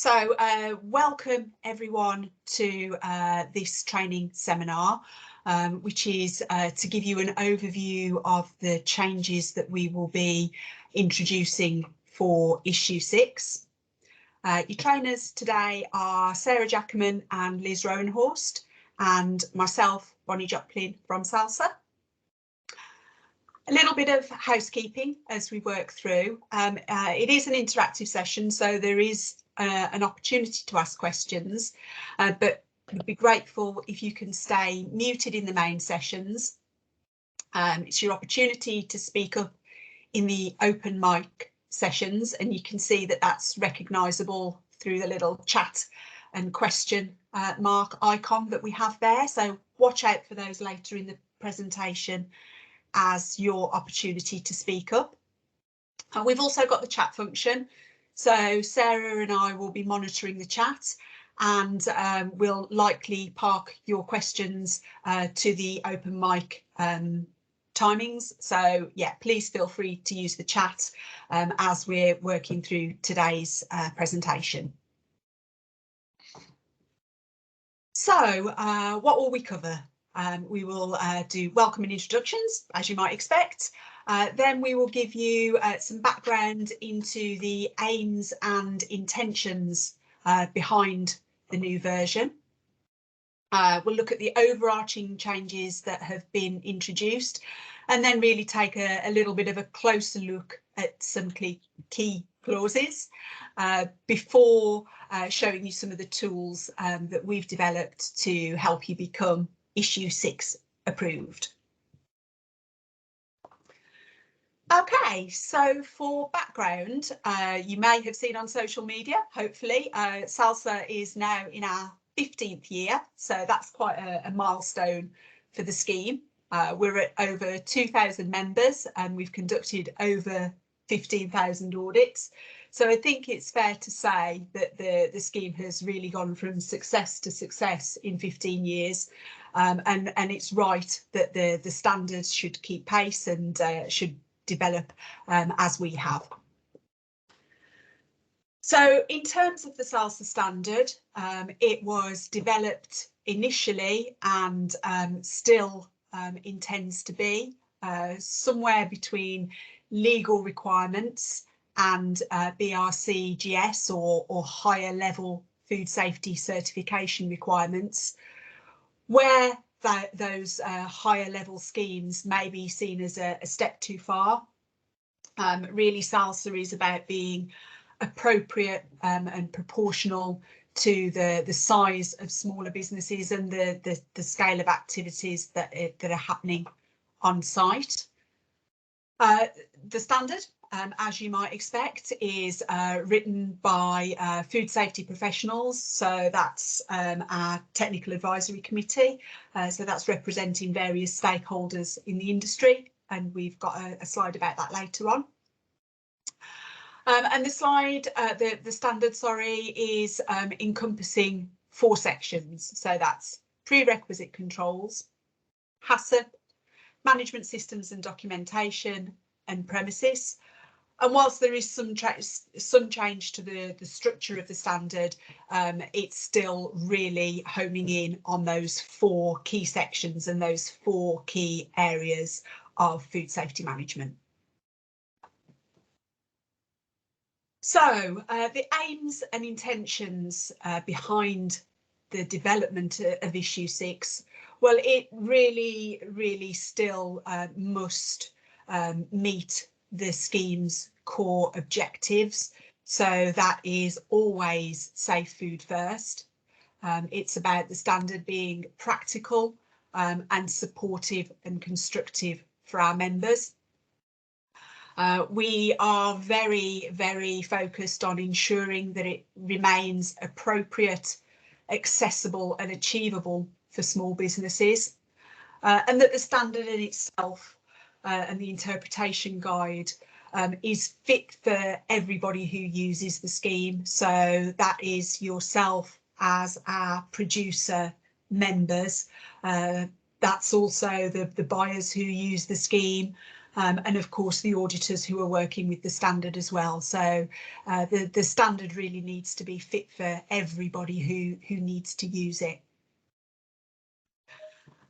Welcome everyone to this training seminar, which is to give you an overview of the changes that we will be introducing for issue 6. Your trainers today are Sarah Jackman and Liz Rowenhorst, and myself, Bonnie Joplin from SALSA. A little bit of housekeeping as we work through. It is an interactive session, so there is an opportunity to ask questions, but we'd be grateful if you can stay muted in the main sessions. It's your opportunity to speak up in the open mic sessions, and you can see that that's recognisable through the little chat and question mark icon that we have there. So watch out for those later in the presentation as your opportunity to speak up. We've also got the chat function, so Sarah and I will be monitoring the chat, and we'll likely park your questions to the open mic timings. So yeah, please feel free to use the chat as we're working through today's presentation. So what will we cover? We will do welcome and introductions, as you might expect. Then we will give you some background into the aims and intentions behind the new version. We'll look at the overarching changes that have been introduced, and then really take a little bit of a closer look at some key clauses before showing you some of the tools that we've developed to help you become issue 6 approved. Okay, so for background, you may have seen on social media, hopefully, SALSA is now in our 15th year, so that's quite a milestone for the scheme. We're at over 2,000 members and we've conducted over 15,000 audits. So I think it's fair to say that the scheme has really gone from success to success in 15 years. And it's right that the standards should keep pace and should develop as we have. So in terms of the SALSA standard, it was developed initially and still intends to be somewhere between legal requirements and BRCGS or higher level food safety certification requirements, where those higher level schemes may be seen as a step too far. Really, SALSA is about being appropriate and proportional to the size of smaller businesses and the scale of activities that are happening on site. The standard, as you might expect, is written by food safety professionals. So that's our technical advisory committee. So that's representing various stakeholders in the industry, and we've got a slide about that later on. And the slide, the standard, sorry, is encompassing 4 sections. So that's prerequisite controls, HACCP, management systems and documentation, and premises. And whilst there is some change to the structure of the standard, it's still really homing in on those 4 key sections and those 4 key areas of food safety management. So the aims and intentions behind the development of issue 6, well, it really still must meet the scheme's core objectives. So that is always safe food first. It's about the standard being practical and supportive and constructive for our members. We are very focused on ensuring that it remains appropriate, accessible and achievable for small businesses, and that the standard in itself and the interpretation guide is fit for everybody who uses the scheme. So that is yourself as our producer members. That's also the buyers who use the scheme, and of course the auditors who are working with the standard as well. So the standard really needs to be fit for everybody who needs to use it.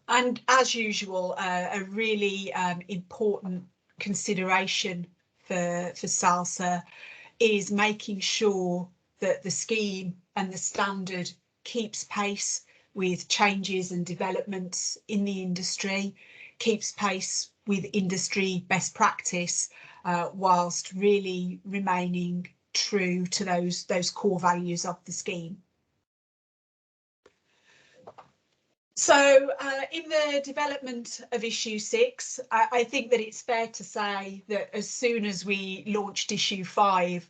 And as usual, a really important consideration for SALSA is making sure that the scheme and the standard keeps pace with changes and developments in the industry, keeps pace with industry best practice, whilst really remaining true to those core values of the scheme. So in the development of issue 6, I think that it's fair to say that as soon as we launched issue 5,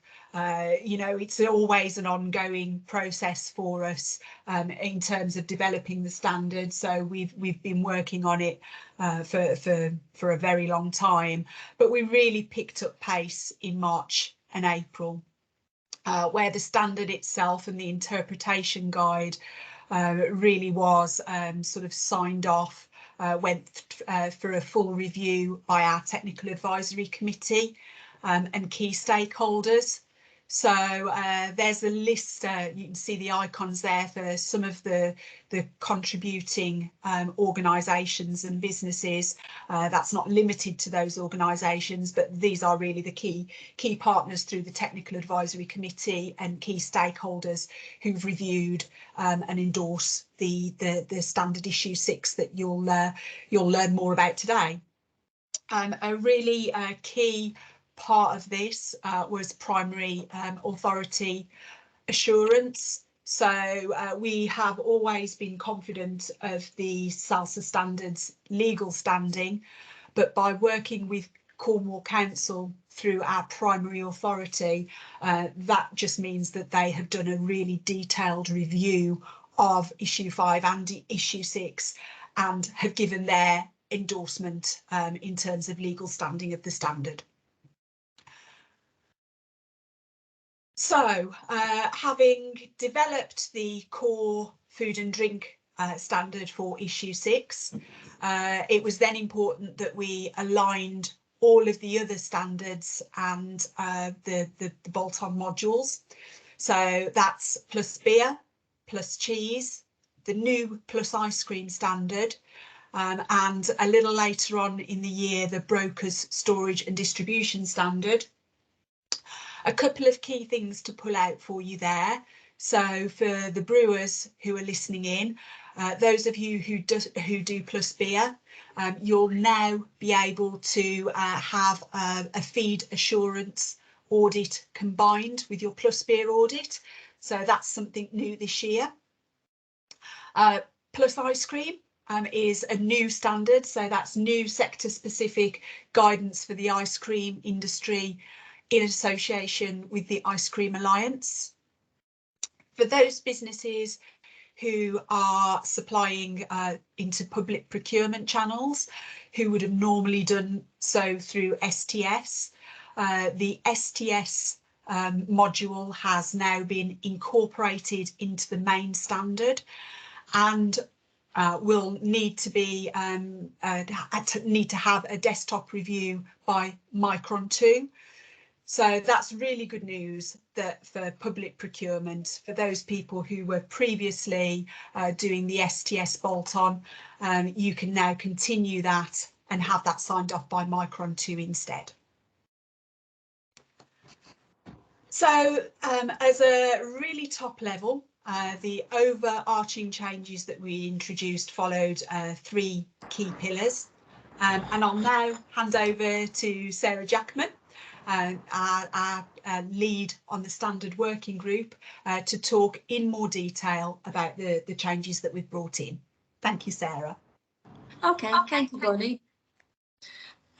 you know, it's always an ongoing process for us in terms of developing the standard. So we've been working on it for a very long time, but we really picked up pace in March and April, where the standard itself and the interpretation guide really was sort of signed off, went for a full review by our technical advisory committee and key stakeholders. So there's a list, you can see the icons there for some of the contributing organisations and businesses. That's not limited to those organisations, but these are really the key partners through the technical advisory committee and key stakeholders who've reviewed and endorse the standard issue 6 that you'll learn more about today. A really key part of this was primary authority assurance. So we have always been confident of the SALSA standards legal standing, but by working with Cornwall Council through our primary authority, that just means that they have done a really detailed review of issue 5 and issue 6 and have given their endorsement in terms of legal standing of the standard. So, having developed the core food and drink standard for issue 6, it was then important that we aligned all of the other standards and the bolt-on modules. So that's plus beer, plus cheese, the new plus ice cream standard, and a little later on in the year, the brokers storage and distribution standard. A couple of key things to pull out for you there. So for the brewers who are listening in, those of you who do plus beer, you'll now be able to have a feed assurance audit combined with your plus beer audit. So that's something new this year. Plus ice cream is a new standard. So that's new sector specific guidance for the ice cream industry in association with the Ice Cream Alliance. For those businesses who are supplying into public procurement channels, who would have normally done so through STS, the STS module has now been incorporated into the main standard and will need to be need to have a desktop review by Micron 2. So that's really good news that for public procurement, for those people who were previously doing the STS bolt-on, you can now continue that and have that signed off by Micron 2 instead. So as a really top level, the overarching changes that we introduced followed 3 key pillars. And I'll now hand over to Sarah Jackman, our lead on the standard working group, to talk in more detail about the changes that we've brought in. Thank you, Sarah. Okay, thank you, Bonnie.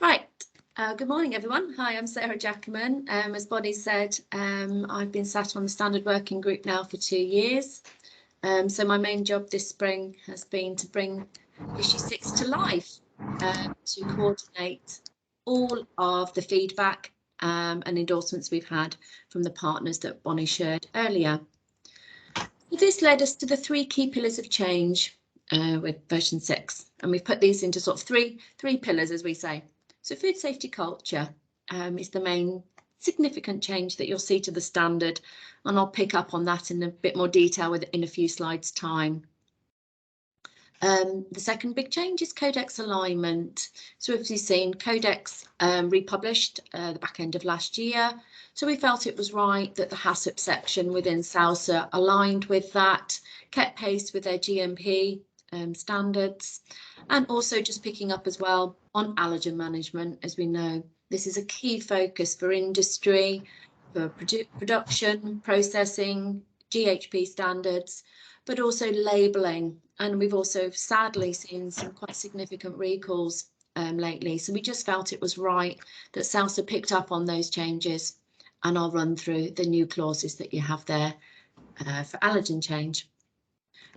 Right, good morning, everyone. Hi, I'm Sarah Jackman. As Bonnie said, I've been sat on the standard working group now for 2 years. So my main job this spring has been to bring issue 6 to life, to coordinate all of the feedback and endorsements we've had from the partners that Bonnie shared earlier. This led us to the 3 key pillars of change with version 6, and we've put these into sort of three pillars, as we say. So food safety culture is the main significant change that you'll see to the standard, and I'll pick up on that in a bit more detail in a few slides' time. The second big change is Codex alignment. So as you've seen, Codex republished the back end of last year. So we felt it was right that the HACCP section within SALSA aligned with that, kept pace with their GMP standards, and also just picking up as well on allergen management. As we know, this is a key focus for industry, for production, processing, GHP standards, but also labelling. And we've also sadly seen some quite significant recalls lately. So we just felt it was right that SALSA picked up on those changes, and I'll run through the new clauses that you have there for allergen change.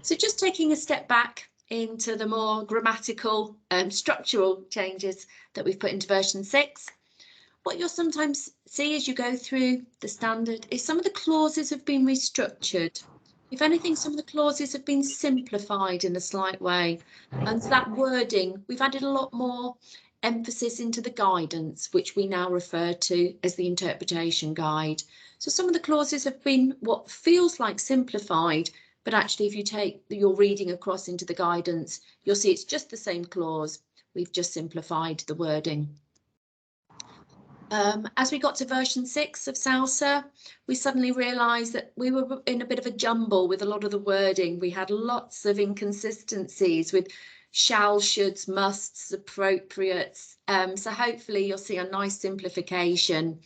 So just taking a step back into the more grammatical structural changes that we've put into version 6. What you'll sometimes see as you go through the standard is some of the clauses have been restructured. If anything, some of the clauses have been simplified in a slight way, and that wording, we've added a lot more emphasis into the guidance, which we now refer to as the interpretation guide. So some of the clauses have been what feels like simplified, but actually if you take your reading across into the guidance, you'll see it's just the same clause. We've just simplified the wording. As we got to version 6 of SALSA, we suddenly realised that we were in a bit of a jumble with a lot of the wording. We had lots of inconsistencies with shall, shoulds, musts, appropriates. So hopefully you'll see a nice simplification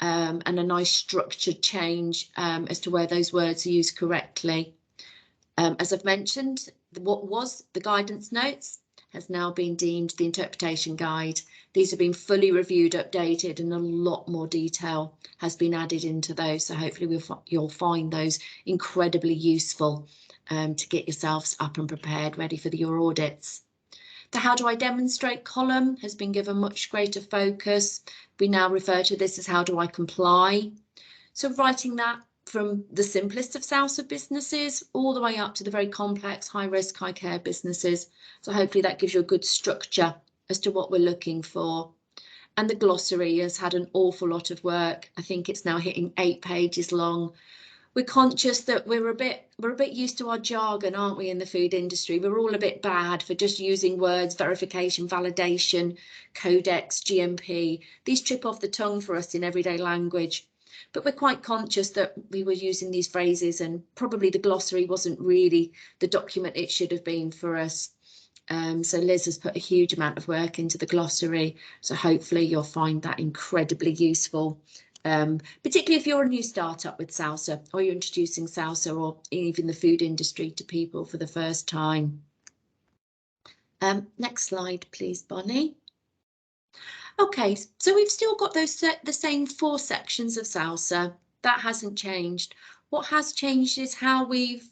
and a nice structured change as to where those words are used correctly. As I've mentioned, what was the guidance notes has now been deemed the interpretation guide. These have been fully reviewed, updated, and a lot more detail has been added into those. So hopefully you'll find those incredibly useful to get yourselves up and prepared, ready for your audits. The how do I demonstrate column has been given much greater focus. We now refer to this as how do I comply. So writing that from the simplest of SALSA businesses all the way up to the very complex, high risk, high care businesses. So hopefully that gives you a good structure as to what we're looking for. And the glossary has had an awful lot of work. I think it's now hitting 8 pages long. We're conscious that we're a bit used to our jargon, aren't we, in the food industry? We're all a bit bad for just using words, verification, validation, codex, GMP. These trip off the tongue for us in everyday language. But we're quite conscious that we were using these phrases, and probably the glossary wasn't really the document it should have been for us. So Liz has put a huge amount of work into the glossary. So hopefully you'll find that incredibly useful, particularly if you're a new startup with SALSA, or you're introducing SALSA or even the food industry to people for the first time. Next slide, please, Bonnie. OK, so we've still got those the same 4 sections of SALSA. That hasn't changed. What has changed is how we've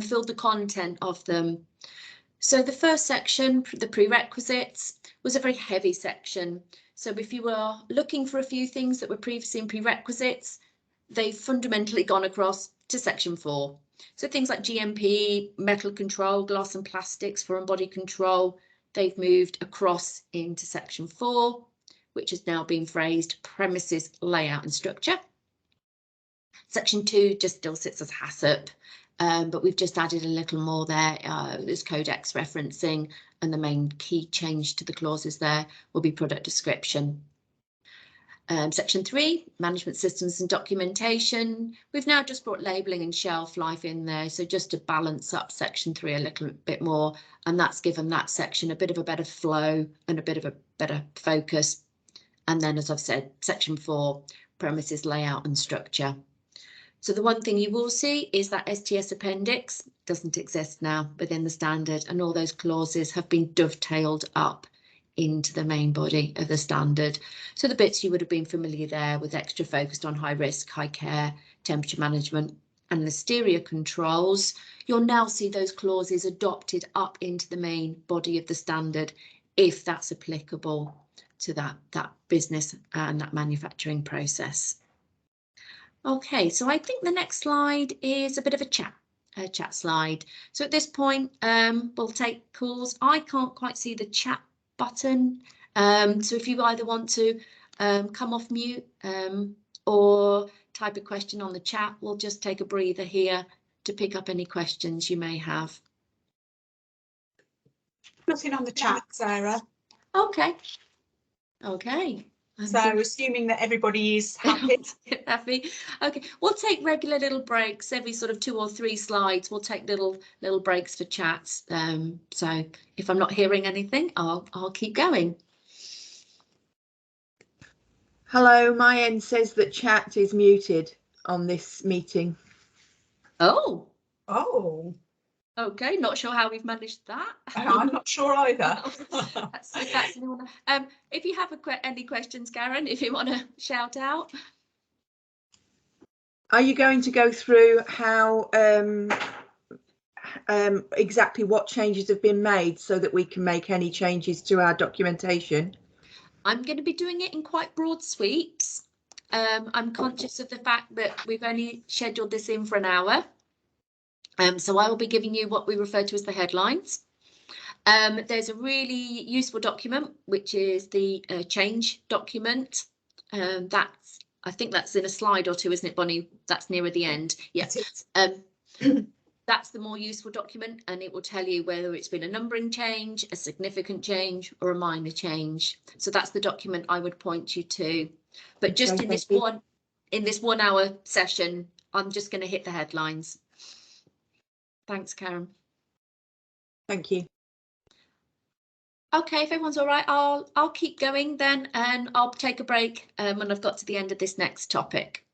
filled the content of them. So the first section, the prerequisites, was a very heavy section. So if you were looking for a few things that were previously in prerequisites, they've fundamentally gone across to section 4. So things like GMP, metal control, glass and plastics, foreign body control, they've moved across into section 4, which has now been phrased premises, layout and structure. Section 2 just still sits as HACCP, but we've just added a little more there. There's codex referencing, and the main key change to the clauses there will be product description. Section 3, management systems and documentation. We've now just brought labelling and shelf life in there, so just to balance up section 3 a little bit more, and that's given that section a bit of a better flow and a bit of a better focus. And then, as I've said, section 4, premises, layout and structure. So the one thing you will see is that STS appendix doesn't exist now within the standard, and all those clauses have been dovetailed up into the main body of the standard. So the bits you would have been familiar there with extra focused on high risk, high care, temperature management and listeria controls, you'll now see those clauses adopted up into the main body of the standard, if that's applicable to that business and that manufacturing process. OK, so I think the next slide is a bit of a chat slide. So at this point, we'll take calls. I can't quite see the chat button So if you either want to come off mute or type a question on the chat, we'll just take a breather here to pick up any questions you may have. Nothing on the chat, Sarah. Okay. Okay. So assuming that everybody is happy. Happy. Okay, we'll take regular little breaks every sort of 2 or 3 slides. We'll take little breaks for chats. So if I'm not hearing anything, I'll keep going. Hello, my end says that chat is muted on this meeting. Oh. Okay, not sure how we've managed that. I'm not sure either. That's anyone. If you have any questions, Karen, if you want to shout out. Are you going to go through how exactly what changes have been made so that we can make any changes to our documentation? I'm going to be doing it in quite broad sweeps. I'm conscious of the fact that we've only scheduled this in for an hour. So I will be giving you what we refer to as the headlines. There's a really useful document, which is the change document. I think that's in a slide or two, isn't it, Bonnie? That's nearer the end. Yes. That's the more useful document, and it will tell you whether it's been a numbering change, a significant change, or a minor change. So that's the document I would point you to. But just in this 1 hour session, I'm just going to hit the headlines. Thanks, Karen. Thank you. Okay, if everyone's all right, I'll keep going then, and I'll take a break when I've got to the end of this next topic.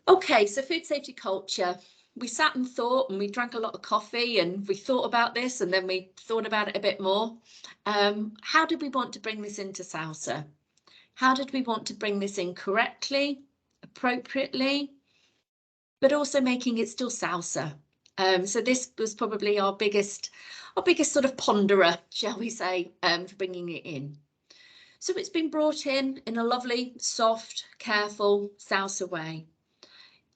Okay, so food safety culture. We sat and thought, and we drank a lot of coffee, and we thought about this, and then we thought about it a bit more. How did we want to bring this into SALSA? How did we want to bring this in correctly, appropriately, but also making it still SALSA? So this was probably our biggest sort of ponderer, shall we say, for bringing it in. So it's been brought in a lovely, soft, careful SALSA way.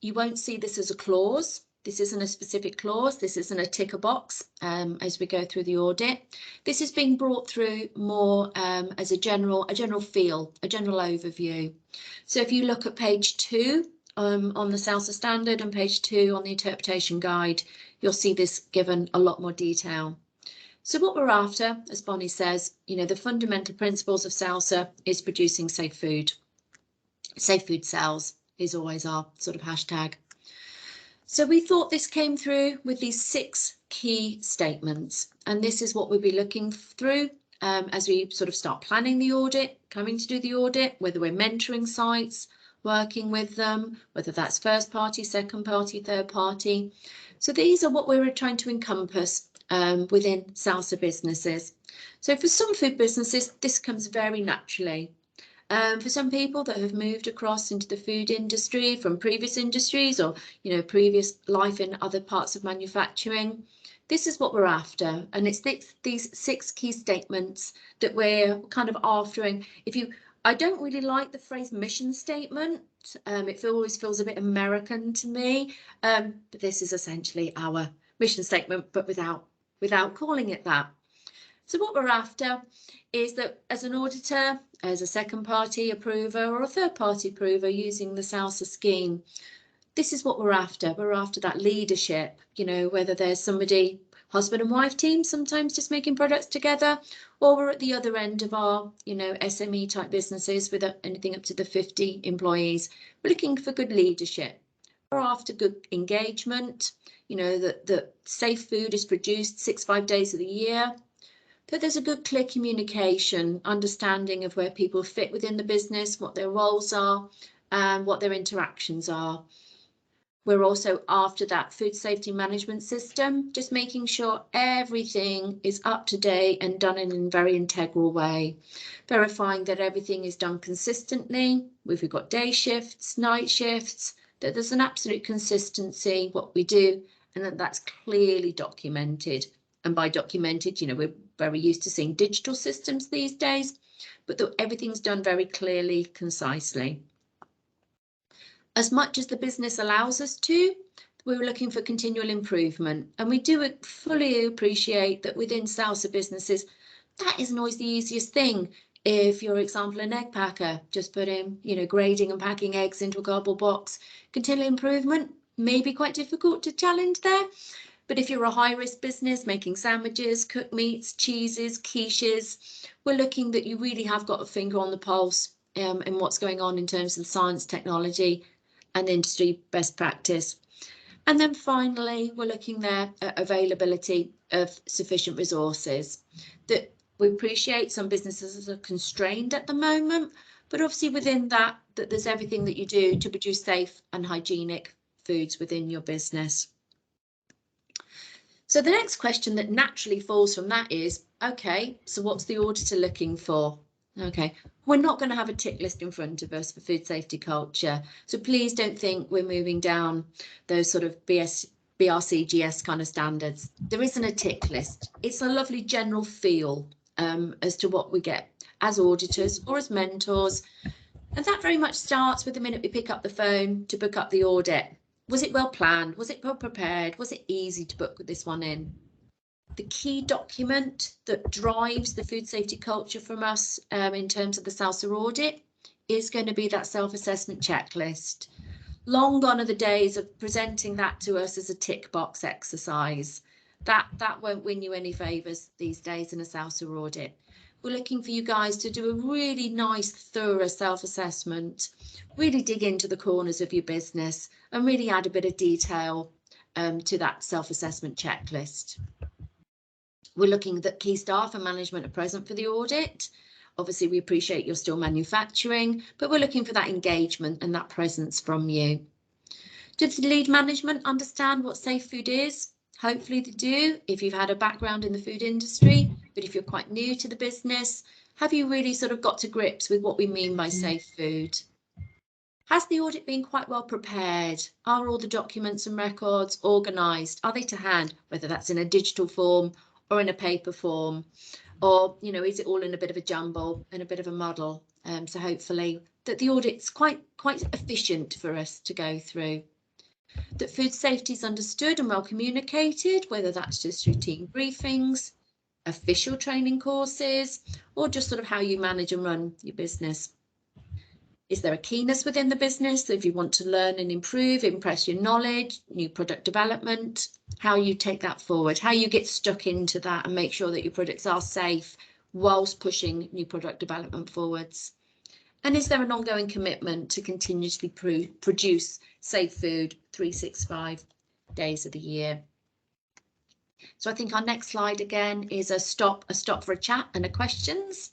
You won't see this as a clause. This isn't a specific clause. This isn't a ticker box as we go through the audit. This is being brought through more as a general feel, a general overview. So if you look at page 2 on the SALSA Standard and page 2 on the interpretation guide, you'll see this given a lot more detail. So what we're after, as Bonnie says, the fundamental principles of SALSA is producing safe food. Safe food sells is always our sort of hashtag. So we thought this came through with these 6 key statements, and this is what we'll be looking through as we sort of start planning the audit, coming to do the audit, whether we're mentoring sites, working with them, whether that's first party, second party, third party. So these are what we're trying to encompass within SALSA businesses. So for some food businesses, this comes very naturally. For some people that have moved across into the food industry from previous industries or, previous life in other parts of manufacturing, this is what we're after. And it's these 6 key statements that we're kind of aftering. I don't really like the phrase mission statement. It always feels a bit American to me. But this is essentially our mission statement, but without calling it that. So what we're after is that as an auditor, as a second party approver or a third party approver using the SALSA scheme, this is what we're after. We're after that leadership, whether there's somebody, husband and wife team, sometimes just making products together, or we're at the other end of our, SME type businesses with anything up to the 50 employees. We're looking for good leadership. We're after good engagement, that safe food is produced 5 days of the year. That there's a good clear communication, understanding of where people fit within the business, what their roles are, and what their interactions are. We're also after that food safety management system, just making sure everything is up to date and done in a very integral way, verifying that everything is done consistently. If we've got day shifts, night shifts, that there's an absolute consistency what we do, and that's clearly documented. And by documented, we're very used to seeing digital systems these days, but everything's done very clearly, concisely. As much as the business allows us to, we're looking for continual improvement. And we do fully appreciate that within SALSA businesses, that isn't always the easiest thing. If you're, for example, an egg packer, just putting, grading and packing eggs into a cardboard box, continual improvement may be quite difficult to challenge there. But if you're a high-risk business making sandwiches, cooked meats, cheeses, quiches, we're looking that you really have got a finger on the pulse in what's going on in terms of science, technology and industry best practice. And then finally, we're looking there at availability of sufficient resources. That we appreciate some businesses are constrained at the moment, but obviously within that there's everything that you do to produce safe and hygienic foods within your business. So the next question that naturally falls from that is, okay, so what's the auditor looking for? Okay, we're not going to have a tick list in front of us for food safety culture. So please don't think we're moving down those sort of BRCGS kind of standards. There isn't a tick list. It's a lovely general feel as to what we get as auditors or as mentors. And that very much starts with the minute we pick up the phone to book up the audit. Was it well planned? Was it well prepared? Was it easy to book this one in? The key document that drives the food safety culture from us in terms of the SALSA audit is going to be that self-assessment checklist. Long gone are the days of presenting that to us as a tick box exercise. That won't win you any favours these days in a SALSA audit. We're looking for you guys to do a really nice, thorough self-assessment, really dig into the corners of your business and really add a bit of detail to that self-assessment checklist. We're looking that key staff and management are present for the audit. Obviously, we appreciate you're still manufacturing, but we're looking for that engagement and that presence from you. Does the lead management understand what safe food is? Hopefully they do, if you've had a background in the food industry, but if you're quite new to the business, have you really sort of got to grips with what we mean by safe food? Has the audit been quite well prepared? Are all the documents and records organised? Are they to hand, whether that's in a digital form or in a paper form? Or, is it all in a bit of a jumble and a bit of a muddle? So hopefully that the audit's quite efficient for us to go through. That food safety is understood and well communicated, whether that's just routine briefings, official training courses, or just sort of how you manage and run your business. Is there a keenness within the business that if you want to learn and improve, impress your knowledge, new product development, how you take that forward, how you get stuck into that and make sure that your products are safe whilst pushing new product development forwards? And is there an ongoing commitment to continuously produce safe food 365 days of the year? So I think our next slide again is a stop for a chat and a questions.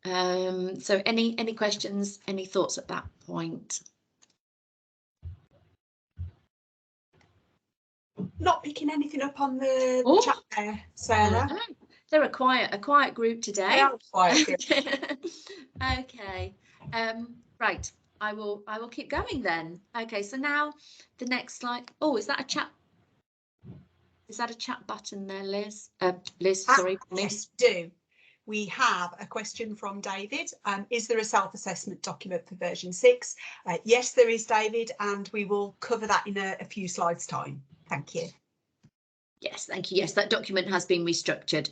So any questions, any thoughts at that point? Not picking anything up on the chat there, Sarah. They're a quiet group today. They are quiet. Okay. Right. I will keep going then. Okay. So now the next slide. Oh, is that a chat? Is that a chat button there, Liz? Liz, sorry. Yes, do. We have a question from David. Is there a self-assessment document for version 6? Yes, there is, David, and we will cover that in a few slides' time. Thank you. Yes, thank you. Yes, that document has been restructured.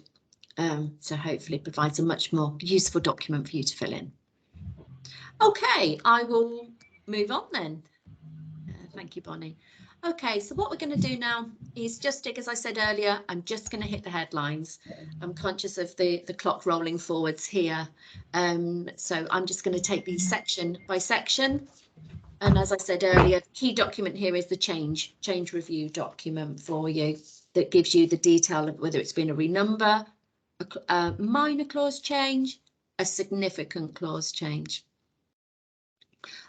So hopefully provides a much more useful document for you to fill in. Okay, I will move on then. Thank you, Bonnie. Okay, so what we're going to do now is just, as I said earlier, I'm just going to hit the headlines. I'm conscious of the clock rolling forwards here. So I'm just going to take these section by section. And as I said earlier, the key document here is the change review document for you that gives you the detail of whether it's been a renumber, a minor clause change, a significant clause change.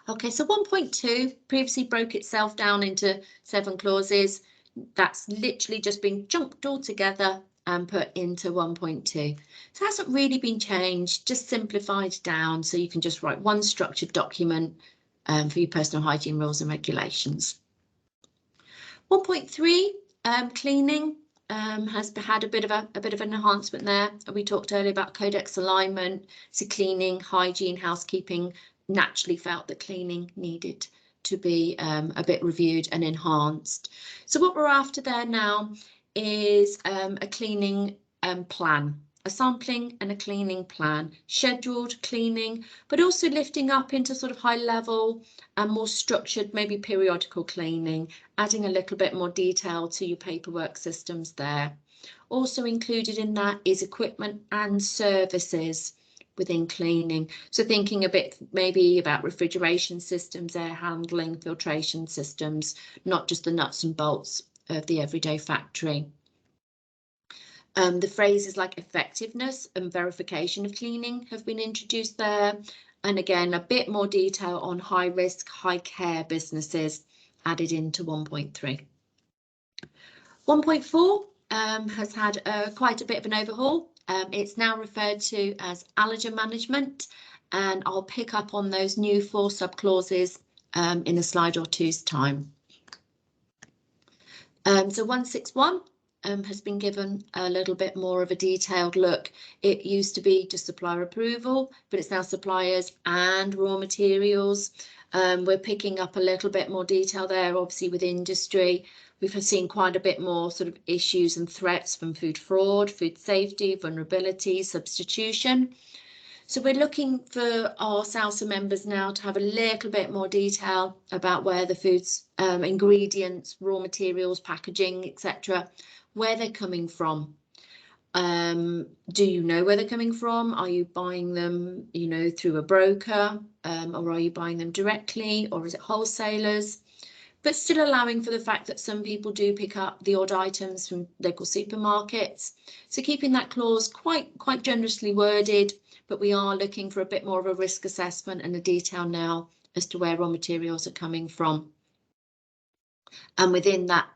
Okay, so 1.2 previously broke itself down into 7 clauses. That's literally just been chunked all together and put into 1.2. So it hasn't really been changed, just simplified down so you can just write one structured document for your personal hygiene rules and regulations. 1.3 cleaning has had a bit of an enhancement there. We talked earlier about codex alignment, so cleaning, hygiene, housekeeping. Naturally felt that cleaning needed to be a bit reviewed and enhanced. So what we're after there now is a cleaning plan. a sampling and a cleaning plan, scheduled cleaning, but also lifting up into sort of high level and more structured, maybe periodical cleaning, adding a little bit more detail to your paperwork systems there. Also included in that is equipment and services within cleaning. So thinking a bit maybe about refrigeration systems, air handling, filtration systems, not just the nuts and bolts of the everyday factory. The phrases like effectiveness and verification of cleaning have been introduced there. And again, a bit more detail on high risk, high care businesses added into 1.3. 1.4 has had quite a bit of an overhaul. It's now referred to as Allergen Management, and I'll pick up on those new 4 subclauses in a slide or two's time. So 161 has been given a little bit more of a detailed look. It used to be just supplier approval, but it's now suppliers and raw materials. We're picking up a little bit more detail there, obviously with industry. We've seen quite a bit more sort of issues and threats from food fraud, food safety, vulnerability, substitution. So we're looking for our SALSA members now to have a little bit more detail about where the food's ingredients, raw materials, packaging, etc., where they're coming from. Do you know where they're coming from? Are you buying them, you know, through a broker, or are you buying them directly, or is it wholesalers? But still allowing for the fact that some people do pick up the odd items from local supermarkets. So keeping that clause quite generously worded, but we are looking for a bit more of a risk assessment and a detail now as to where raw materials are coming from. And within that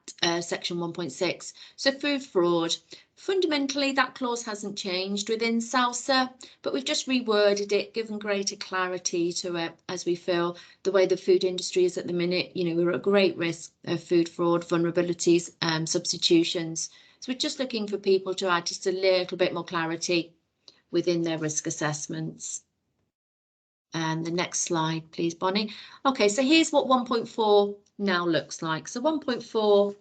section 1.6, so food fraud, fundamentally that clause hasn't changed within SALSA, but we've just reworded it, given greater clarity to it, as we feel the way the food industry is at the minute, you know, we're at great risk of food fraud, vulnerabilities, substitutions. So we're just looking for people to add just a little bit more clarity within their risk assessments. And the next slide, please, Bonnie. Okay, so here's what 1.4 now looks like. So 1.4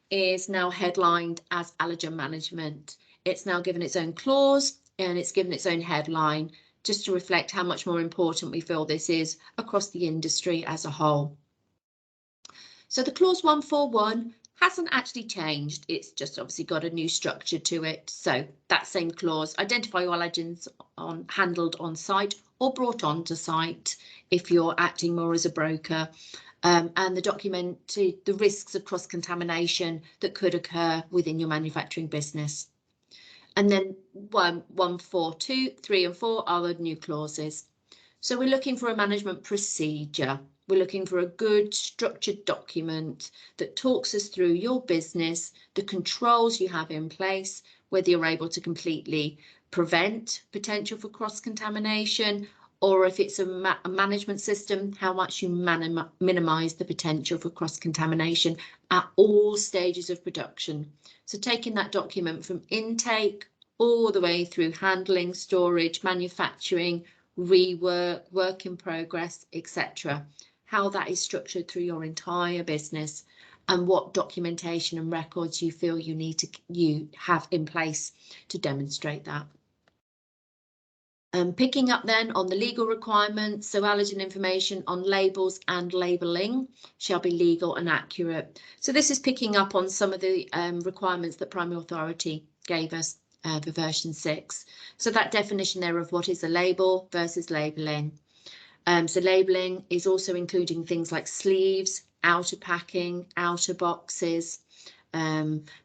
is now headlined as Allergen Management. It's now given its own clause and it's given its own headline, just to reflect how much more important we feel this is across the industry as a whole. So the clause 141 hasn't actually changed. It's just obviously got a new structure to it. So that same clause, identify all allergens handled on site or brought onto site if you're acting more as a broker, and the document to the risks of cross-contamination that could occur within your manufacturing business. And then 142, 3 and 4 are the new clauses. So we're looking for a management procedure. We're looking for a good structured document that talks us through your business, the controls you have in place, whether you're able to completely prevent potential for cross-contamination, or if it's a management system, how much you minimise the potential for cross-contamination at all stages of production. So taking that document from intake all the way through handling, storage, manufacturing, rework, work in progress, etc. How that is structured through your entire business and what documentation and records you feel you have in place to demonstrate that. Picking up then on the legal requirements, so allergen information on labels and labelling shall be legal and accurate. So this is picking up on some of the requirements that Primary Authority gave us for version 6. So that definition there of what is a label versus labelling. So labelling is also including things like sleeves, outer packing, outer boxes,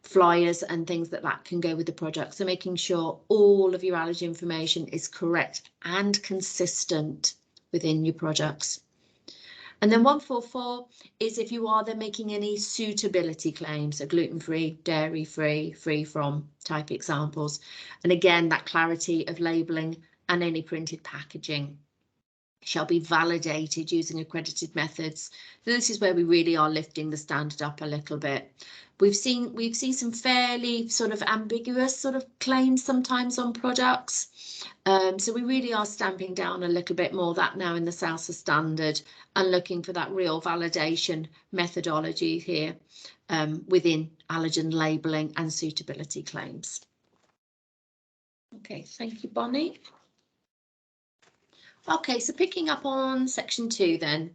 flyers and things that can go with the product. So making sure all of your allergy information is correct and consistent within your products. And then 144 is if you are then making any suitability claims, so gluten-free, dairy-free, free from type examples. And again, that clarity of labelling and any printed packaging shall be validated using accredited methods. So this is where we really are lifting the standard up a little bit. We've seen some fairly sort of ambiguous sort of claims sometimes on products. So we really are stamping down a little bit more that now in the SALSA standard and looking for that real validation methodology here within allergen labelling and suitability claims. Okay, thank you, Bonnie. Okay, so picking up on section 2 then.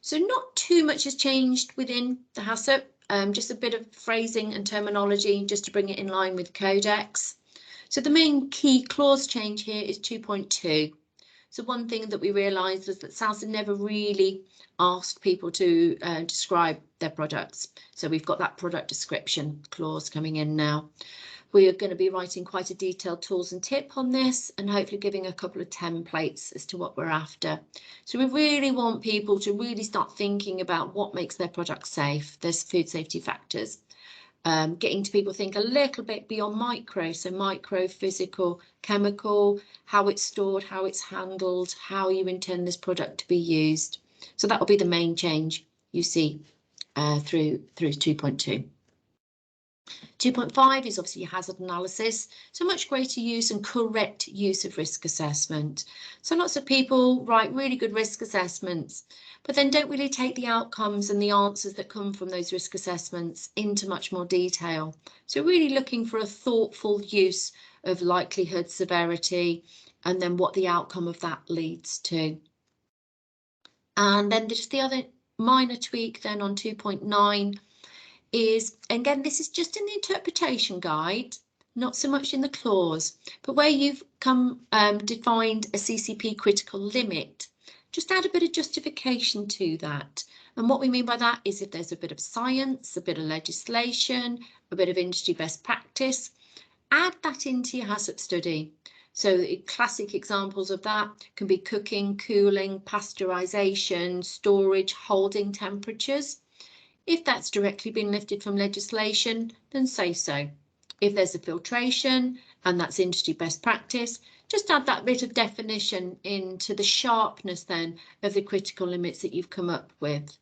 So not too much has changed within the HACCP, just a bit of phrasing and terminology just to bring it in line with Codex. So the main key clause change here is 2.2. So one thing that we realised was that SALSA never really asked people to describe their products. So we've got that product description clause coming in now. We are going to be writing quite a detailed tools and tip on this and hopefully giving a couple of templates as to what we're after. So we really want people to really start thinking about what makes their product safe. There's food safety factors. Getting to people think a little bit beyond micro, so micro, physical, chemical, how it's stored, how it's handled, how you intend this product to be used. So that will be the main change you see through 2.2. 2.5 is obviously your hazard analysis, so much greater use and correct use of risk assessment. So lots of people write really good risk assessments, but then don't really take the outcomes and the answers that come from those risk assessments into much more detail. So really looking for a thoughtful use of likelihood, severity, and then what the outcome of that leads to. And then just the other minor tweak then on 2.9 is, again, this is just in the interpretation guide, not so much in the clause, but where you've defined a CCP critical limit, just add a bit of justification to that. And what we mean by that is if there's a bit of science, a bit of legislation, a bit of industry best practice, add that into your HACCP study. So classic examples of that can be cooking, cooling, pasteurisation, storage, holding temperatures. If that's directly been lifted from legislation, then say so. If there's a filtration and that's industry best practice, just add that bit of definition into the sharpness then of the critical limits that you've come up with.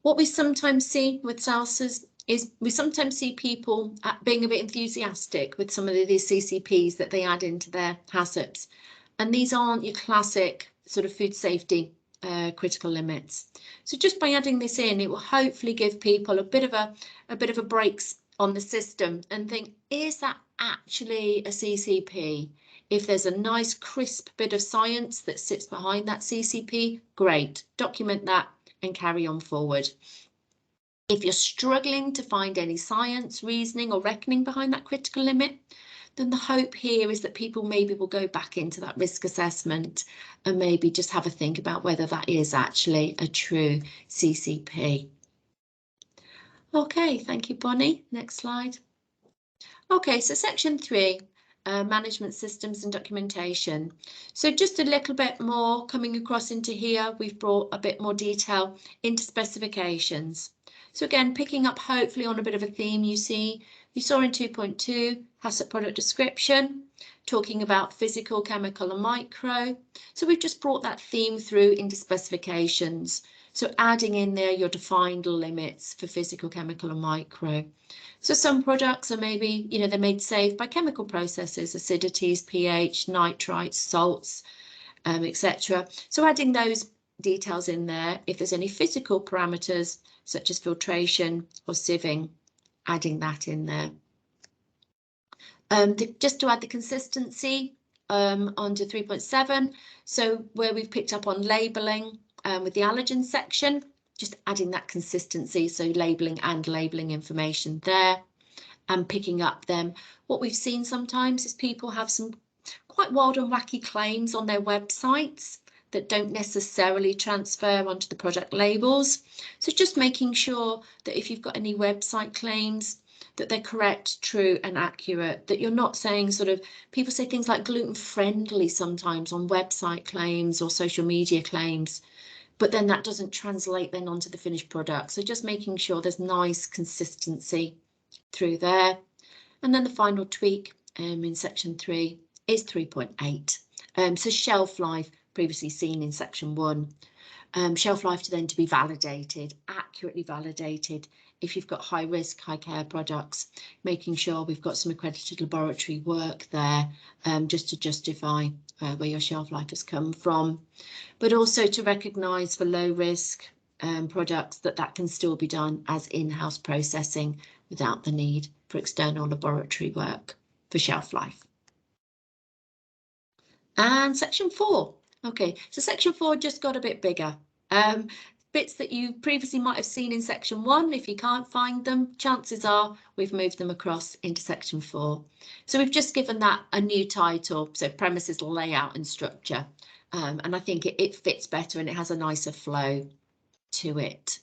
What we sometimes see with SALSAs is we sometimes see people being a bit enthusiastic with some of these CCPs that they add into their HACCPs. And these aren't your classic sort of food safety critical limits. So just by adding this in, it will hopefully give people a bit of a brakes on the system and think, is that actually a CCP? If there's a nice crisp bit of science that sits behind that CCP, great, document that and carry on forward. If you're struggling to find any science, reasoning or reckoning behind that critical limit, then the hope here is that people maybe will go back into that risk assessment and maybe just have a think about whether that is actually a true CCP. Okay, thank you, Bonnie. Next slide. Okay, so section 3, management systems and documentation. So just a little bit more coming across into here, we've brought a bit more detail into specifications. So again, picking up hopefully on a bit of a theme you saw in 2.2, HACCP product description, talking about physical, chemical and micro. So we've just brought that theme through into specifications. So adding in there your defined limits for physical, chemical and micro. So some products are maybe, they're made safe by chemical processes, acidities, pH, nitrites, salts, etc. So adding those details in there. If there's any physical parameters such as filtration or sieving, adding that in there. Just to add the consistency onto 3.7, so where we've picked up on labelling with the allergen section, just adding that consistency, so labelling and labelling information there and picking up them. What we've seen sometimes is people have some quite wild and wacky claims on their websites that don't necessarily transfer onto the product labels. So just making sure that if you've got any website claims, that they're correct, true and accurate, that you're not saying people say things like gluten friendly sometimes on website claims or social media claims, but then that doesn't translate then onto the finished product. So just making sure there's nice consistency through there. And then the final tweak in section 3 is 3.8. So shelf life, previously seen in section 1. Shelf life to be validated, accurately validated. If you've got high risk, high care products, making sure we've got some accredited laboratory work there just to justify where your shelf life has come from, but also to recognise for low risk products that can still be done as in-house processing without the need for external laboratory work for shelf life. And section 4. Okay, so section 4 just got a bit bigger. Bits that you previously might have seen in section 1, if you can't find them, chances are we've moved them across into section 4. So we've just given that a new title, so premises layout and structure. And I think it fits better and it has a nicer flow to it.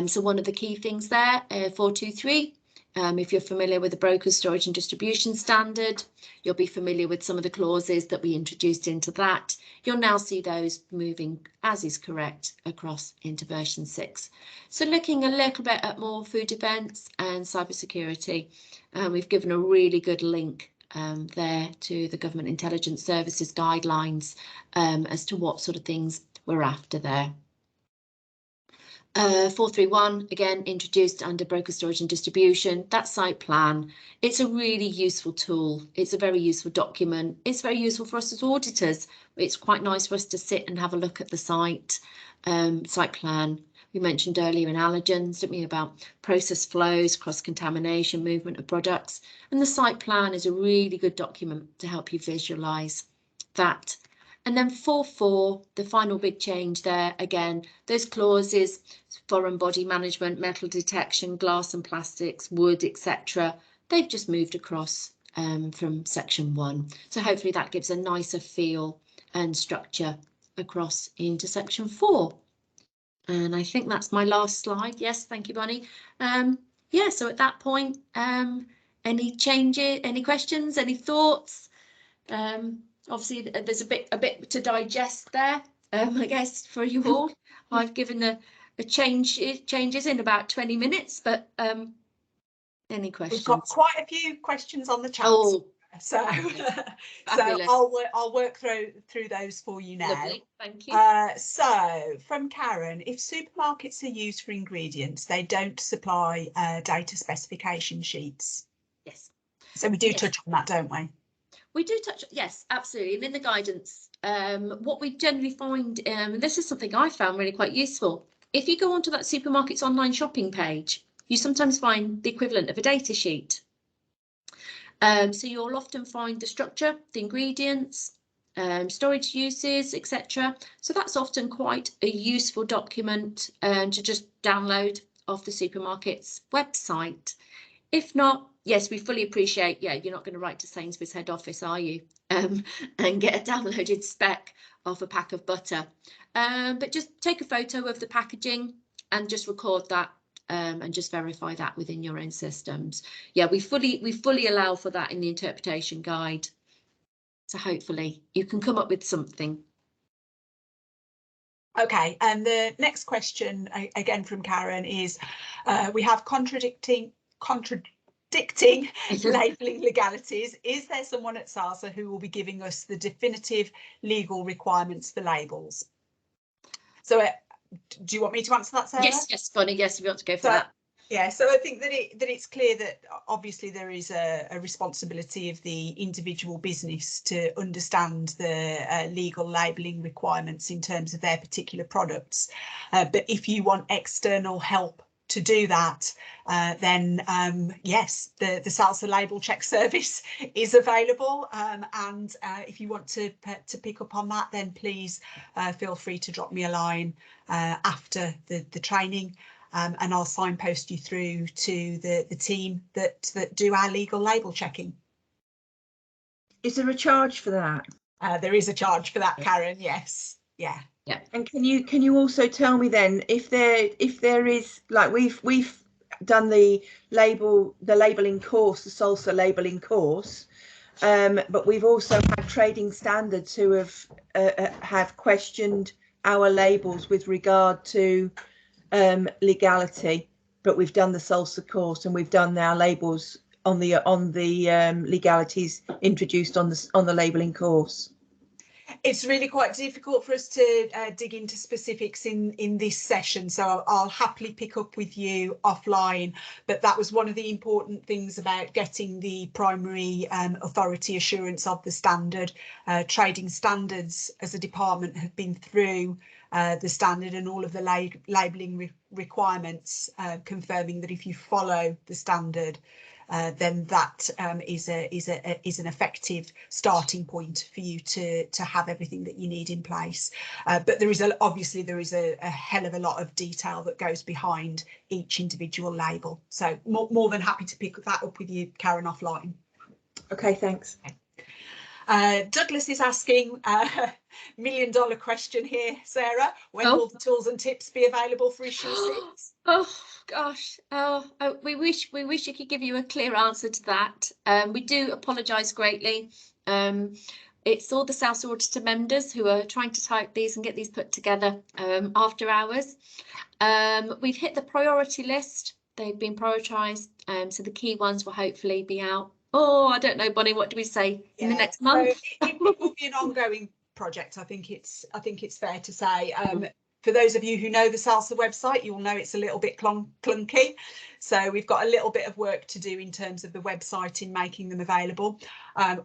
So one of the key things there, 423, if you're familiar with the Brokers Storage and Distribution Standard, you'll be familiar with some of the clauses that we introduced into that. You'll now see those moving, as is correct, across into version 6. So looking a little bit at more food defence and cybersecurity, we've given a really good link there to the Government Intelligence Services guidelines as to what sort of things we're after there. 431, again, introduced under Broker Storage and Distribution, that site plan. It's a really useful tool. It's a very useful document. It's very useful for us as auditors. It's quite nice for us to sit and have a look at the site plan. We mentioned earlier in allergens, didn't we, about process flows, cross-contamination, movement of products. And the site plan is a really good document to help you visualise that. And then 4.4, the final big change there, again, those clauses, foreign body management, metal detection, glass and plastics, wood, etc. They've just moved across from section 1. So hopefully that gives a nicer feel and structure across into section 4. And I think that's my last slide. Yes, thank you, Bonnie. Yeah, so at that point, any changes, any questions, any thoughts? Obviously, there's a bit to digest there, I guess, for you all. I've given the changes in about 20 minutes, but any questions? We've got quite a few questions on the chat. Oh, so I'll work through those for you now. Lovely, thank you. So from Karen, if supermarkets are used for ingredients, they don't supply data specification sheets. Yes. So we do touch on that, don't we? We do touch, yes, absolutely. And in the guidance, what we generally find, and this is something I found really quite useful. If you go onto that supermarket's online shopping page, you sometimes find the equivalent of a data sheet. So you'll often find the structure, the ingredients, storage uses, etc. So that's often quite a useful document to just download off the supermarket's website. If not, yes, we fully appreciate, yeah, you're not going to write to Sainsbury's head office, are you? And get a downloaded spec of a pack of butter. But just take a photo of the packaging and just record that and just verify that within your own systems. Yeah, we fully allow for that in the interpretation guide. So hopefully you can come up with something. Okay, and the next question, again from Karen, is we have contradicting labelling legalities. Is there someone at SALSA who will be giving us the definitive legal requirements for labels? So do you want me to answer that, Sarah? Yes, Bonnie, yes, if you want to go for that. Yeah, so I think that it's clear that obviously there is a responsibility of the individual business to understand the legal labelling requirements in terms of their particular products. But if you want external help to do that, then yes, the SALSA label check service is available, and if you want to pick up on that, then please feel free to drop me a line after the training, and I'll signpost you through to the team that do our legal label checking. Is there a charge for that? There is a charge for that, Karen. Yes. Yeah. Yeah. And can you also tell me then if there is, like, we've done the labelling course, the SALSA labelling course, but we've also had trading standards who have questioned our labels with regard to legality, but we've done the SALSA course and we've done our labels on the legalities introduced on the labelling course. It's really quite difficult for us to dig into specifics in this session, so I'll happily pick up with you offline. But that was one of the important things about getting the primary authority assurance of the standard. Trading standards as a department have been through the standard and all of the labelling requirements, confirming that if you follow the standard, then that is an effective starting point for you to have everything that you need in place. But there is obviously a hell of a lot of detail that goes behind each individual label. So more than happy to pick that up with you, Karen, offline. Okay, thanks. Douglas is asking $1 million question here, Sarah. When will the tools and tips be available for issue 6? Oh gosh, we wish we could give you a clear answer to that. We do apologise greatly. It's all the SALSA Auditor members who are trying to type these and get these put together after hours. We've hit the priority list. They've been prioritised, so the key ones will hopefully be out. Oh, I don't know, Bonnie, what do we say in the next month? So it will be an ongoing project. I think it's fair to say. For those of you who know the SALSA website, you'll know it's a little bit clunky. So we've got a little bit of work to do in terms of the website in making them available.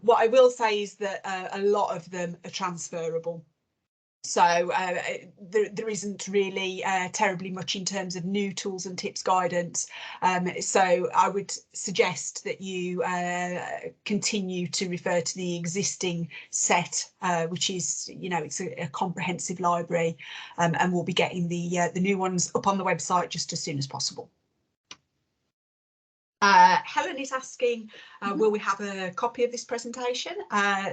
What I will say is that a lot of them are transferable. So there isn't really terribly much in terms of new tools and tips guidance. So I would suggest that you continue to refer to the existing set, which is, it's a comprehensive library, and we'll be getting the new ones up on the website just as soon as possible. Helen is asking, will we have a copy of this presentation?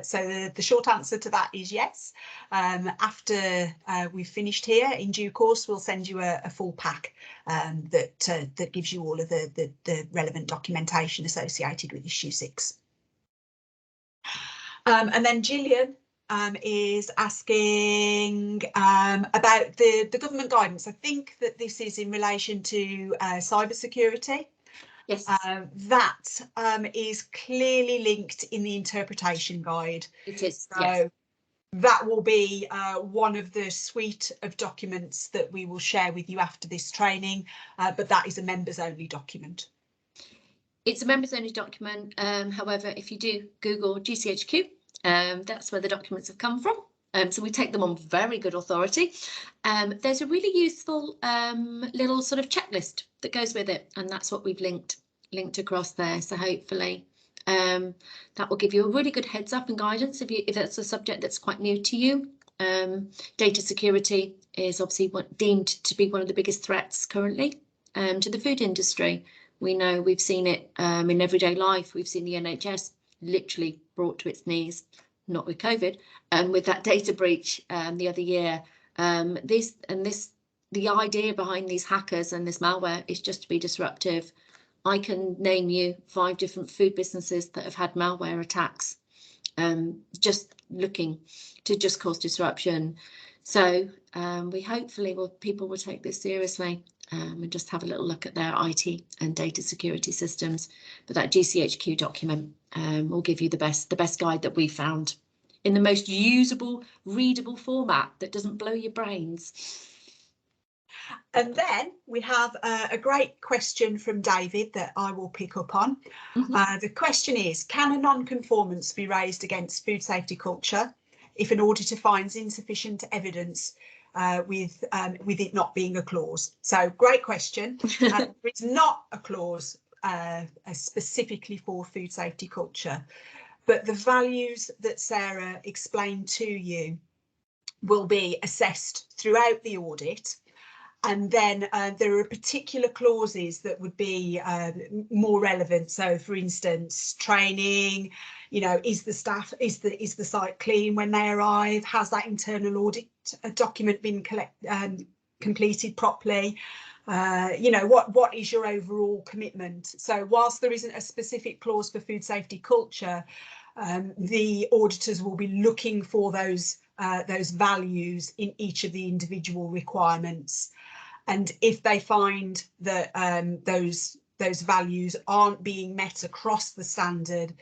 So the short answer to that is yes. After we've finished here, in due course, we'll send you a full pack that gives you all of the relevant documentation associated with issue 6. And then Gillian is asking about the government guidance. I think that this is in relation to cybersecurity. Yes. That is clearly linked in the interpretation guide. It is. So yes. That will be one of the suite of documents that we will share with you after this training, but that is a members only document. It's a members only document. However, if you do Google GCHQ, that's where the documents have come from. So we take them on very good authority. There's a really useful little sort of checklist that goes with it, and that's what we've linked across there. So hopefully that will give you a really good heads up and guidance if that's a subject that's quite new to you. Data security is obviously deemed to be one of the biggest threats currently to the food industry. We know, we've seen it in everyday life. We've seen the NHS literally brought to its knees. Not with COVID, and with that data breach the other year. The idea behind these hackers and this malware is just to be disruptive. I can name you 5 different food businesses that have had malware attacks, just looking to just cause disruption. So we hopefully people will take this seriously and just have a little look at their IT and data security systems. But that GCHQ document will give you the best guide that we found in the most usable, readable format that doesn't blow your brains. And then we have a great question from David that I will pick up on. The question is, can a non-conformance be raised against food safety culture if an auditor finds insufficient evidence with it not being a clause? So great question. There is not a clause specifically for food safety culture, but the values that Sarah explained to you will be assessed throughout the audit. And then there are particular clauses that would be more relevant. So, for instance, training, is the site clean when they arrive? Has that internal audit document been completed properly? What is your overall commitment? So whilst there isn't a specific clause for food safety culture, the auditors will be looking for those values in each of the individual requirements. And if they find that those values aren't being met across the standard,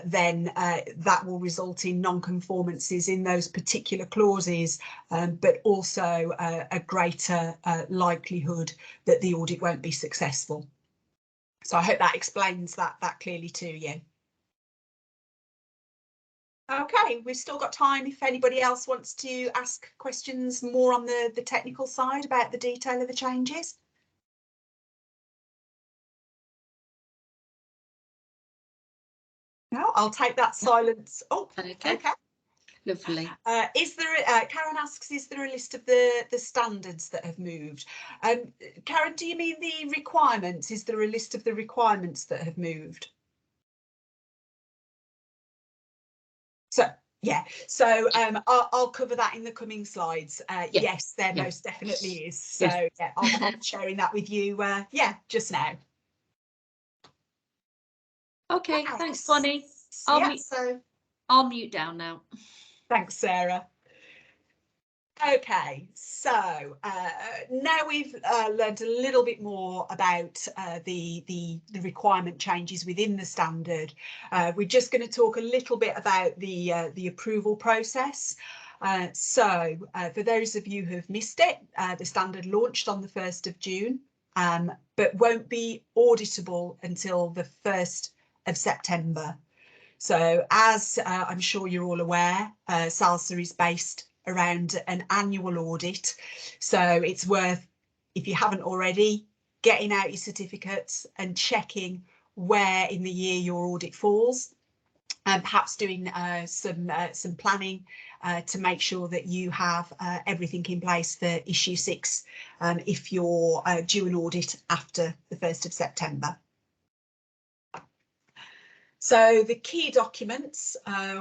then that will result in non-conformances in those particular clauses, but also a greater likelihood that the audit won't be successful. So I hope that explains that clearly to you. Okay, we've still got time if anybody else wants to ask questions more on the technical side about the detail of the changes. No, I'll take that silence. Oh, Okay. okay. Lovely. Is there? Karen asks, is there a list of the standards that have moved? Karen, do you mean the requirements? Is there a list of the requirements that have moved? So yeah, so I'll cover that in the coming slides. Yes, there most definitely is. So yeah, I'll be sharing that with you. Yeah, just now. Okay, thanks, Bonnie. I'll mute down now. Thanks, Sarah. Okay, so now we've learned a little bit more about the requirement changes within the standard. We're just going to talk a little bit about the approval process. So for those of you who have missed it, the standard launched on the 1st of June, but won't be auditable until the 1st of September. So as I'm sure you're all aware, SALSA is based around an annual audit. So it's worth, if you haven't already, getting out your certificates and checking where in the year your audit falls, and perhaps doing some planning to make sure that you have everything in place for issue 6 if you're due an audit after the 1st of September. So the key documents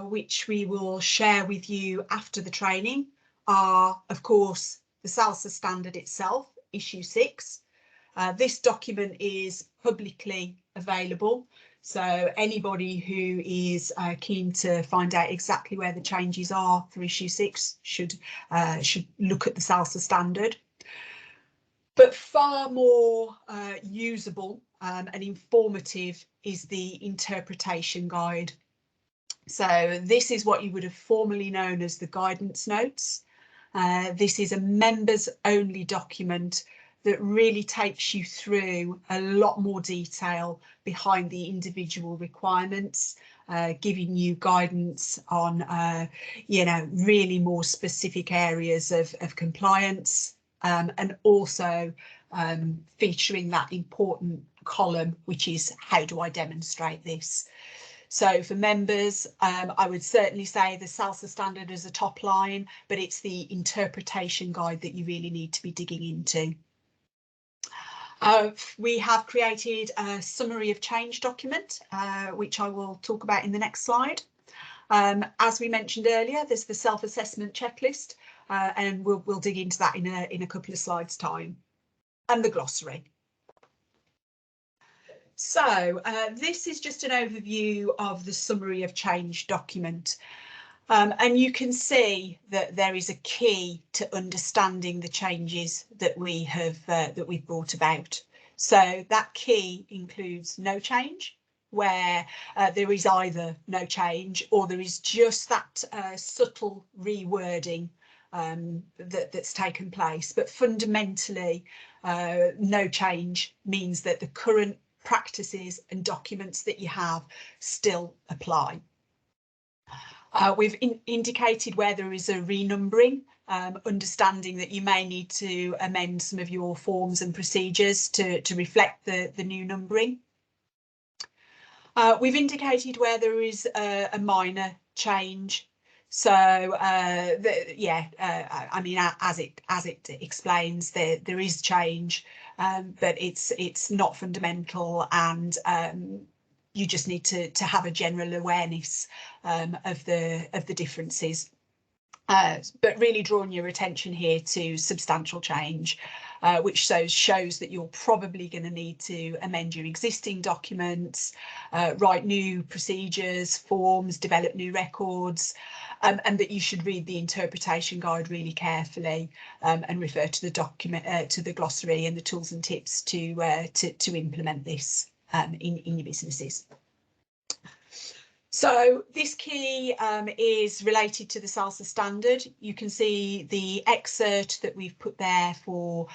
which we will share with you after the training are, of course, the SALSA Standard itself, issue 6. This document is publicly available, so anybody who is keen to find out exactly where the changes are for issue 6 should look at the SALSA Standard. But far more usable and informative is the interpretation guide. So this is what you would have formerly known as the guidance notes. This is a members only document that really takes you through a lot more detail behind the individual requirements, giving you guidance on, you know, really more specific areas of compliance, and also featuring that important column, which is how do I demonstrate this? So for members, I would certainly say the SALSA Standard is a top line, but it's the interpretation guide that you really need to be digging into. We have created a summary of change document, which I will talk about in the next slide. As we mentioned earlier, there's the self-assessment checklist, and we'll dig into that in a couple of slides' time, and the glossary. So this is just an overview of the summary of change document. And you can see that there is a key to understanding the changes that we have that we've brought about. So that key includes no change, where there is either no change or there is just that subtle rewording that's taken place. But fundamentally, no change means that the current practices and documents that you have still apply. We've indicated where there is a renumbering, understanding that you may need to amend some of your forms and procedures to reflect the new numbering. We've indicated where there is a minor change. So I mean, as it explains, there is change, but it's not fundamental, and you just need to have a general awareness of the differences. But really drawing your attention here to substantial change, which shows that you're probably going to need to amend your existing documents, write new procedures, forms, develop new records, and that you should read the interpretation guide really carefully, and refer to the document, to the glossary and the tools and tips to implement this in your businesses. So this key is related to the SALSA Standard. You can see the excerpt that we've put there for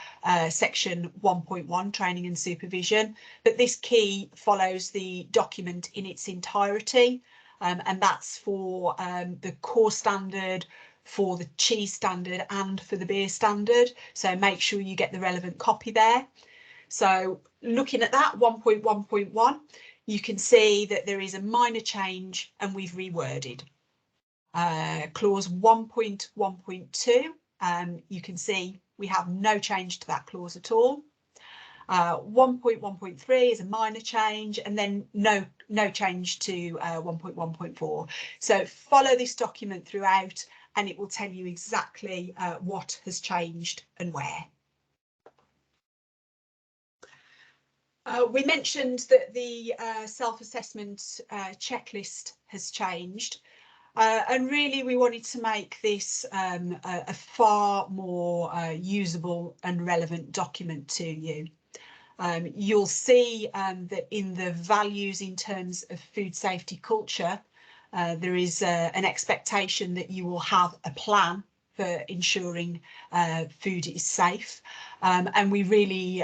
section 1.1, training and supervision, but this key follows the document in its entirety, and that's for the core standard, for the cheese standard and for the beer standard. So make sure you get the relevant copy there. So looking at that 1.1.1, you can see that there is a minor change and we've reworded. Clause 1.1.2, you can see we have no change to that clause at all. 1.1.3 is a minor change, and then no change to 1.1.4. So follow this document throughout and it will tell you exactly what has changed and where. We mentioned that the self-assessment checklist has changed. And really, we wanted to make this a far more usable and relevant document to you. You'll see that in the values in terms of food safety culture, there is an expectation that you will have a plan for ensuring food is safe. And we really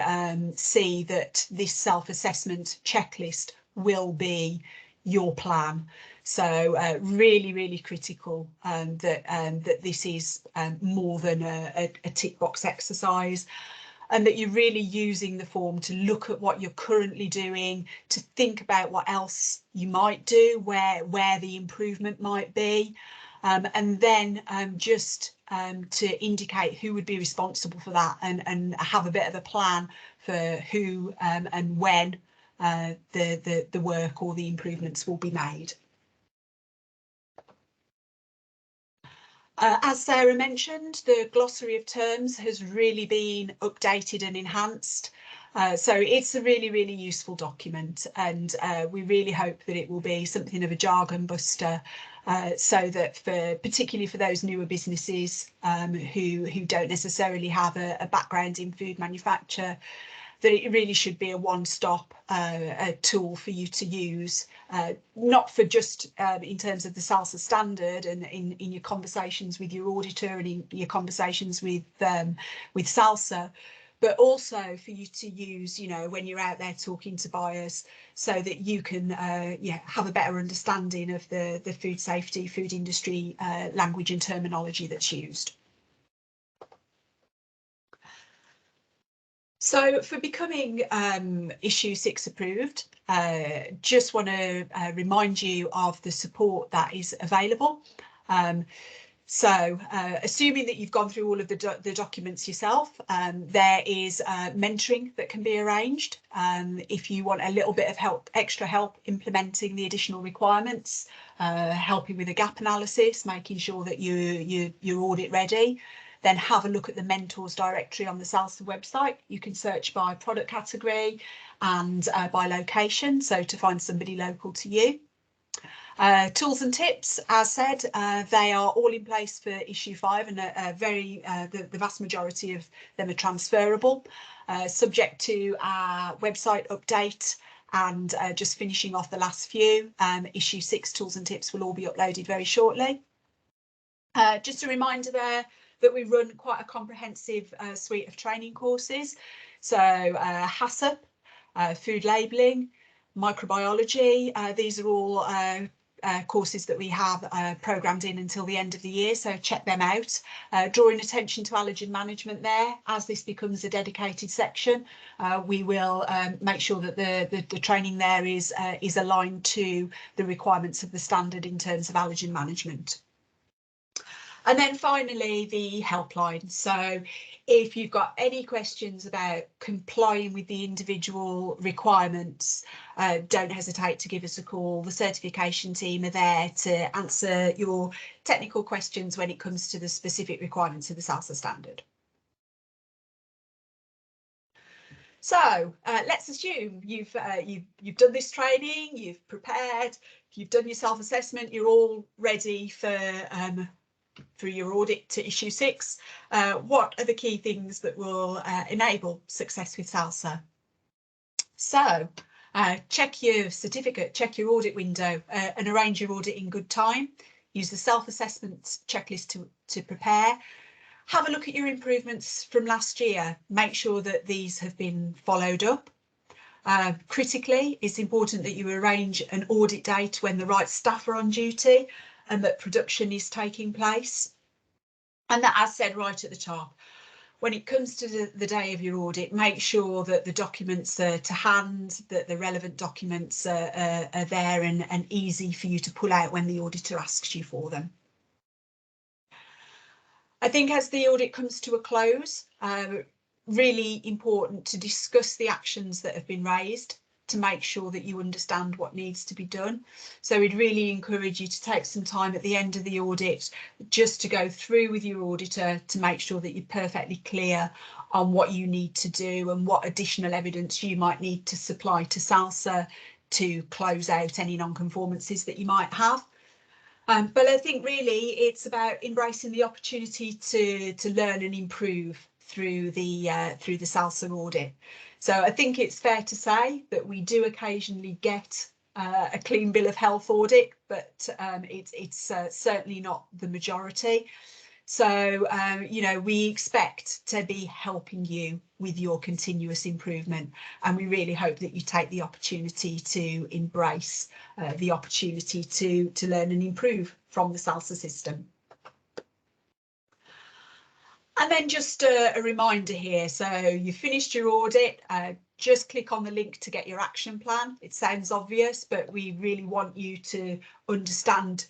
see that this self-assessment checklist will be your plan. So really, really critical that this is more than a tick box exercise, and that you're really using the form to look at what you're currently doing, to think about what else you might do, where the improvement might be, and then just to indicate who would be responsible for that, and have a bit of a plan for who and when the work or the improvements will be made. As Sarah mentioned, the Glossary of Terms has really been updated and enhanced. So it's a really, really useful document, and we really hope that it will be something of a jargon buster, so that particularly for those newer businesses who don't necessarily have a background in food manufacture, that it really should be a one-stop tool for you to use, not for just in terms of the SALSA Standard and in your conversations with your auditor and in your conversations with SALSA, but also for you to use, you know, when you're out there talking to buyers, so that you can have a better understanding of the food safety, food industry language and terminology that's used. So for becoming issue 6 approved, just want to remind you of the support that is available. So assuming that you've gone through all of the documents yourself, there is mentoring that can be arranged. If you want a little bit of help, extra help implementing the additional requirements, helping with a gap analysis, making sure that you're audit ready, then have a look at the mentors directory on the SALSA website. You can search by product category and by location, so to find somebody local to you. Tools and tips, as said, they are all in place for issue 5, and the vast majority of them are transferable, subject to our website update and just finishing off the last few. Issue 6 tools and tips will all be uploaded very shortly. Just a reminder there that we run quite a comprehensive suite of training courses. So HACCP, food labelling, microbiology, these are all courses that we have programmed in until the end of the year, so check them out. Drawing attention to allergen management there, as this becomes a dedicated section, we will make sure that the training there is aligned to the requirements of the standard in terms of allergen management. And then finally, the helpline. So if you've got any questions about complying with the individual requirements, don't hesitate to give us a call. The certification team are there to answer your technical questions when it comes to the specific requirements of the SALSA Standard. So let's assume you've done this training, you've prepared, you've done your self-assessment, you're all ready for your audit to issue 6. What are the key things that will enable success with SALSA? So check your certificate, check your audit window and arrange your audit in good time. Use the self-assessment checklist to prepare. Have a look at your improvements from last year. Make sure that these have been followed up. Critically, it's important that you arrange an audit date when the right staff are on duty and that production is taking place. And that, as said right at the top, when it comes to the day of your audit, make sure that the documents are to hand, that the relevant documents are there and easy for you to pull out when the auditor asks you for them. I think as the audit comes to a close, really important to discuss the actions that have been raised to make sure that you understand what needs to be done. So we'd really encourage you to take some time at the end of the audit just to go through with your auditor to make sure that you're perfectly clear on what you need to do and what additional evidence you might need to supply to SALSA to close out any non-conformances that you might have. But I think really it's about embracing the opportunity to learn and improve through the SALSA audit. So I think it's fair to say that we do occasionally get a clean bill of health audit, but it's certainly not the majority. So, you know, we expect to be helping you with your continuous improvement, and we really hope that you take the opportunity to embrace the opportunity to learn and improve from the SALSA system. And then just a reminder here, so you finished your audit, just click on the link to get your action plan. It sounds obvious, but we really want you to understand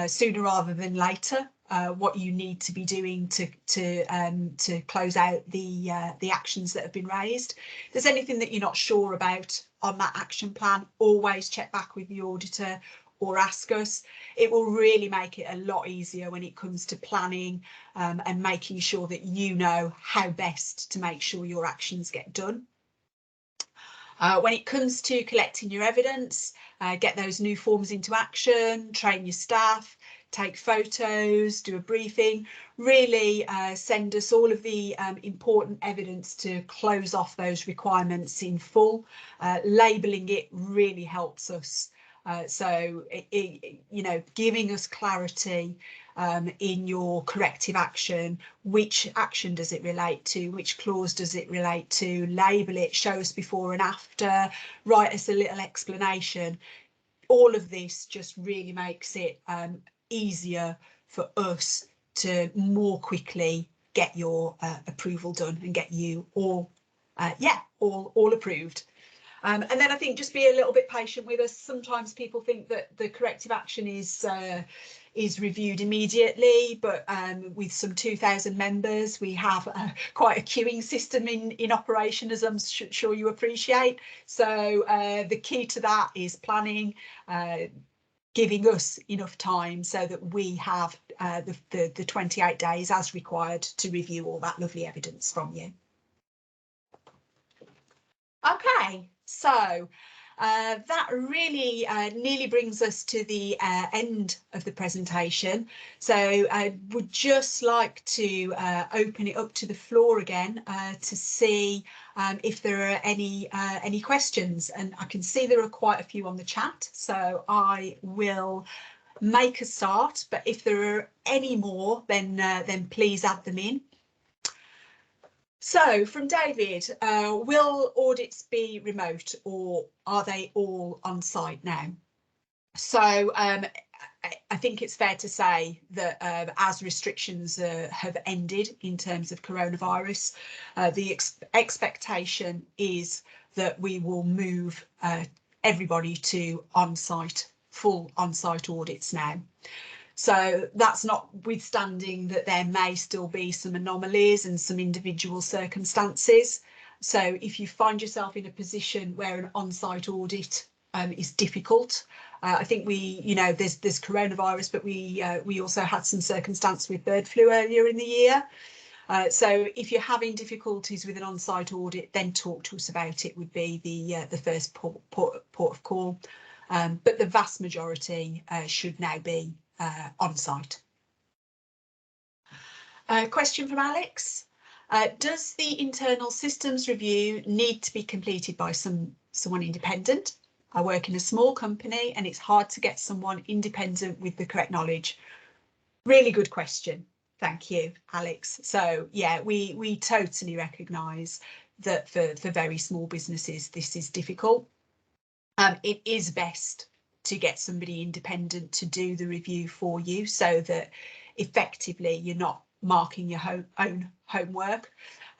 sooner rather than later what you need to be doing to close out the actions that have been raised. If there's anything that you're not sure about on that action plan, always check back with the auditor or ask us. It will really make it a lot easier when it comes to planning and making sure that you know how best to make sure your actions get done. When it comes to collecting your evidence, get those new forms into action, train your staff, take photos, do a briefing, really send us all of the important evidence to close off those requirements in full. Labelling it really helps us. So, you know, giving us clarity in your corrective action, which action does it relate to, which clause does it relate to, label it, show us before and after, write us a little explanation. All of this just really makes it easier for us to more quickly get your approval done and get you all approved. And then I think just be a little bit patient with us. Sometimes people think that the corrective action is reviewed immediately, but with some 2,000 members, we have quite a queuing system in operation, as I'm sure you appreciate. So the key to that is planning, giving us enough time so that we have the 28 days as required to review all that lovely evidence from you. Okay, so that really nearly brings us to the end of the presentation. So I would just like to open it up to the floor again to see if there are any questions, and I can see there are quite a few on the chat, so I will make a start, but if there are any more, then please add them in. So from David, will audits be remote or are they all on site now? So I think it's fair to say that as restrictions have ended in terms of coronavirus, the expectation is that we will move everybody to on-site, full on-site audits now. So that's notwithstanding that there may still be some anomalies and some individual circumstances. So if you find yourself in a position where an on-site audit is difficult, I think there's coronavirus, but we also had some circumstance with bird flu earlier in the year. So if you're having difficulties with an on-site audit, then talk to us about it would be the first port of call. But the vast majority should now be on site. Question from Alex. Does the internal systems review need to be completed by someone independent? I work in a small company and it's hard to get someone independent with the correct knowledge. Really good question. Thank you, Alex. So yeah, we totally recognise that for very small businesses, this is difficult. It is best to get somebody independent to do the review for you so that effectively you're not marking your own homework.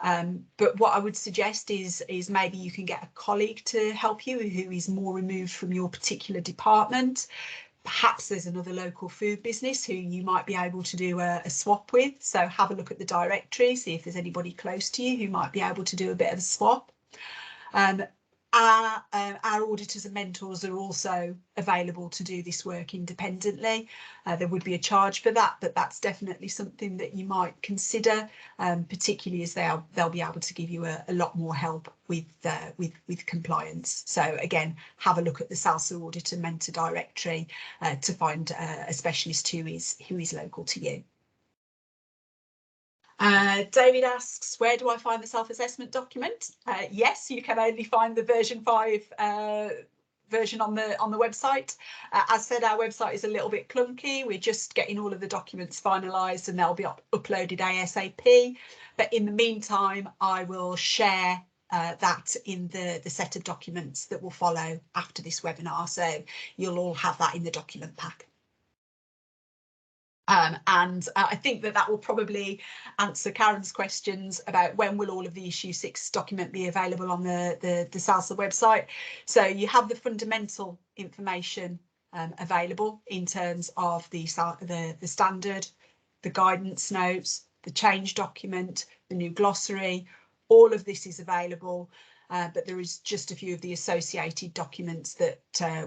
But what I would suggest is maybe you can get a colleague to help you who is more removed from your particular department. Perhaps there's another local food business who you might be able to do a swap with. So have a look at the directory, see if there's anybody close to you who might be able to do a bit of a swap. Our auditors and mentors are also available to do this work independently. There would be a charge for that, but that's definitely something that you might consider, particularly as they'll be able to give you a lot more help with compliance. So again, have a look at the SALSA Auditor Mentor directory to find a specialist who is local to you. David asks, where do I find the self-assessment document? Yes, you can only find the version 5 version on the website. As said, our website is a little bit clunky. We're just getting all of the documents finalised and they'll be uploaded ASAP. But in the meantime, I will share that in the set of documents that will follow after this webinar. So you'll all have that in the document pack. And I think that will probably answer Karen's questions about when will all of the issue 6 document be available on the SALSA website. So you have the fundamental information available in terms of the standard, the guidance notes, the change document, the new glossary. All of this is available, but there is just a few of the associated documents that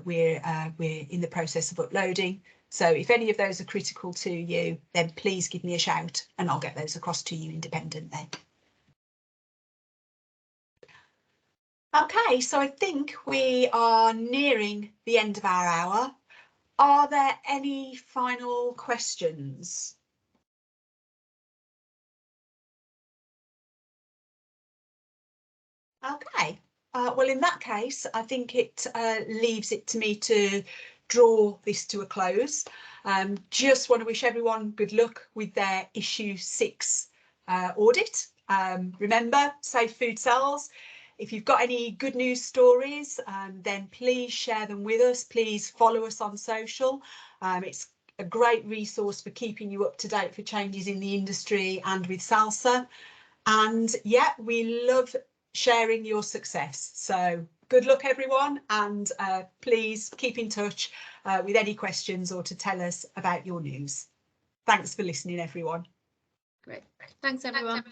we're in the process of uploading. So if any of those are critical to you, then please give me a shout and I'll get those across to you independently. Okay, so I think we are nearing the end of our hour. Are there any final questions? Okay, well, in that case, I think it leaves it to me to draw this to a close. Just want to wish everyone good luck with their issue 6 audit. Remember, safe food sells. If you've got any good news stories, then please share them with us. Please follow us on social. It's a great resource for keeping you up to date for changes in the industry and with SALSA. And yeah, we love sharing your success. So good luck, everyone, and please keep in touch with any questions or to tell us about your news. Thanks for listening, everyone. Great. Thanks, everyone.